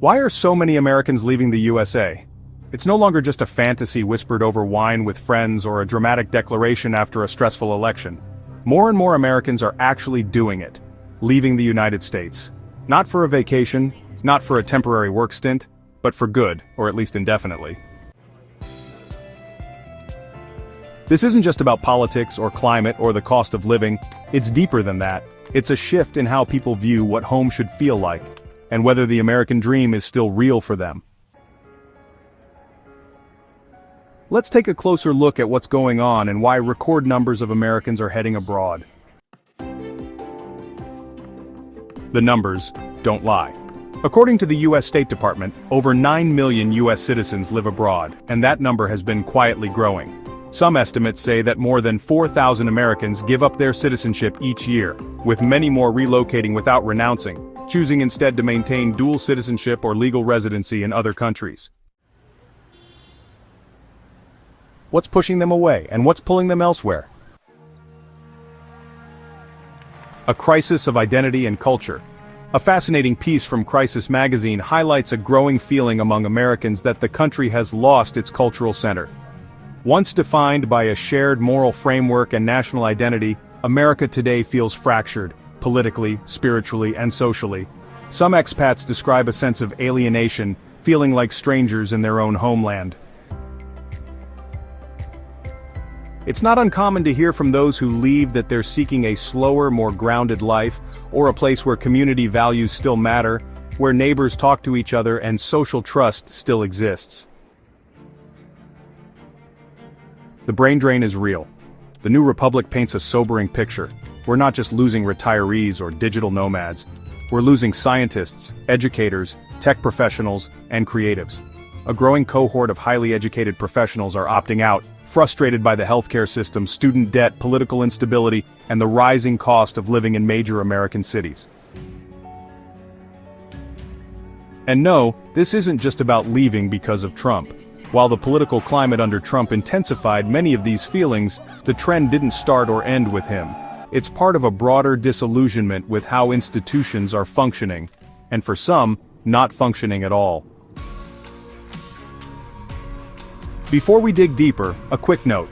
Why are so many Americans leaving the USA? It's no longer just a fantasy whispered over wine with friends or a dramatic declaration after a stressful election. More and more Americans are actually doing it, leaving the United States. Not for a vacation, not for a temporary work stint, but for good, or at least indefinitely. This isn't just about politics or climate or the cost of living, it's deeper than that. It's a shift in how people view what home should feel like, and whether the American dream is still real for them. Let's take a closer look at what's going on and why record numbers of Americans are heading abroad. The numbers don't lie. According to the U.S. State Department, over 9 million U.S. citizens live abroad, and that number has been quietly growing. Some estimates say that more than 4,000 Americans give up their citizenship each year, with many more relocating without renouncing, choosing instead to maintain dual citizenship or legal residency in other countries. What's pushing them away, and what's pulling them elsewhere? A crisis of identity and culture. A fascinating piece from Crisis magazine highlights a growing feeling among Americans that the country has lost its cultural center. Once defined by a shared moral framework and national identity, America today feels fractured, politically, spiritually, and socially. Some expats describe a sense of alienation, feeling like strangers in their own homeland. It's not uncommon to hear from those who leave that they're seeking a slower, more grounded life, or a place where community values still matter, where neighbors talk to each other and social trust still exists. The brain drain is real. The new republic paints a sobering picture. We're not just losing retirees or digital nomads. We're losing scientists, educators, tech professionals, and creatives. A growing cohort of highly educated professionals are opting out, frustrated by the healthcare system, student debt, political instability, and the rising cost of living in major American cities. And no, this isn't just about leaving because of Trump. While the political climate under Trump intensified many of these feelings, the trend didn't start or end with him. It's part of a broader disillusionment with how institutions are functioning, and for some, not functioning at all. Before we dig deeper, a quick note.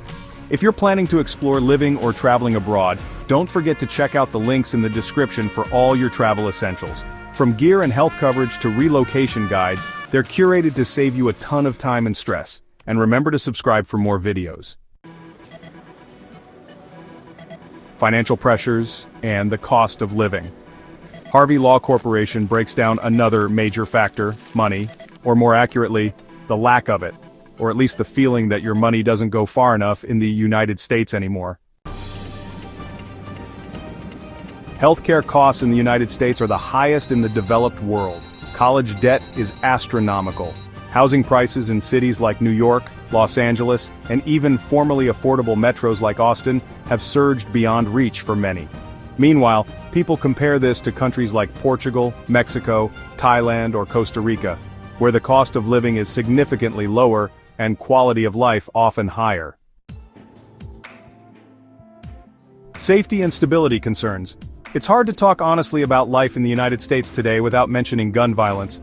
If you're planning to explore living or traveling abroad, don't forget to check out the links in the description for all your travel essentials. From gear and health coverage to relocation guides, they're curated to save you a ton of time and stress. And remember to subscribe for more videos. Financial pressures and the cost of living. Harvey Law Corporation breaks down another major factor, money, or more accurately, the lack of it, or at least the feeling that your money doesn't go far enough in the United States anymore. Healthcare costs in the United States are the highest in the developed world. College debt is astronomical. Housing prices in cities like New York, Los Angeles, and even formerly affordable metros like Austin have surged beyond reach for many. Meanwhile, people compare this to countries like Portugal, Mexico, Thailand, or Costa Rica, where the cost of living is significantly lower and quality of life often higher. Safety and stability concerns. It's hard to talk honestly about life in the United States today without mentioning gun violence.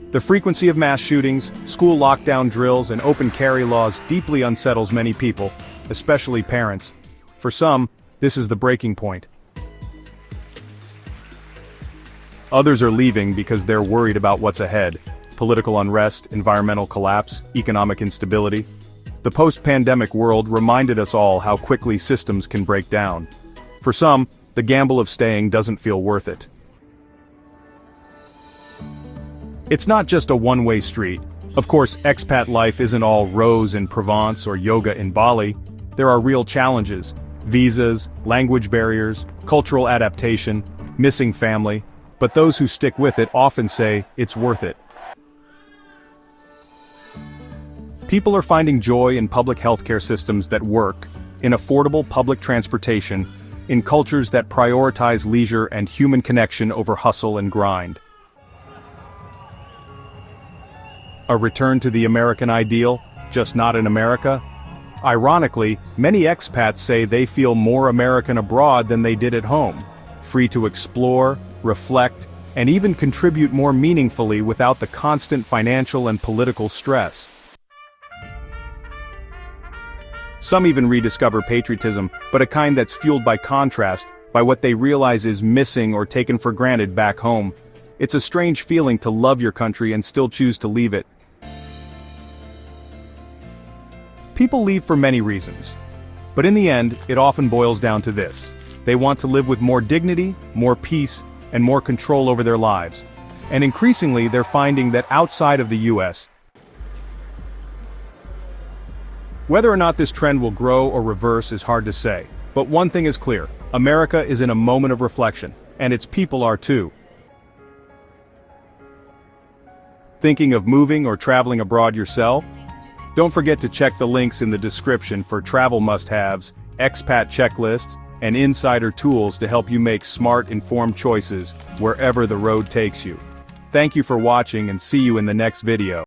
The frequency of mass shootings, school lockdown drills, and open carry laws deeply unsettles many people, especially parents. For some, this is the breaking point. Others are leaving because they're worried about what's ahead. Political unrest, environmental collapse, economic instability. The post-pandemic world reminded us all how quickly systems can break down. For some, the gamble of staying doesn't feel worth it. It's not just a one-way street. Of course, expat life isn't all rose in Provence or yoga in Bali. There are real challenges: visas, language barriers, cultural adaptation, missing family. But those who stick with it often say it's worth it. People are finding joy in public healthcare systems that work, in affordable public transportation, in cultures that prioritize leisure and human connection over hustle and grind. A return to the American ideal, just not in America? Ironically, many expats say they feel more American abroad than they did at home, free to explore, reflect, and even contribute more meaningfully without the constant financial and political stress. Some even rediscover patriotism, but a kind that's fueled by contrast, by what they realize is missing or taken for granted back home. It's a strange feeling to love your country and still choose to leave it. People leave for many reasons. But in the end, it often boils down to this. They want to live with more dignity, more peace, and more control over their lives. And increasingly, they're finding that outside of the US, whether or not this trend will grow or reverse is hard to say. But one thing is clear, America is in a moment of reflection, and its people are too. Thinking of moving or traveling abroad yourself? Don't forget to check the links in the description for travel must-haves, expat checklists, and insider tools to help you make smart, informed choices wherever the road takes you. Thank you for watching and see you in the next video.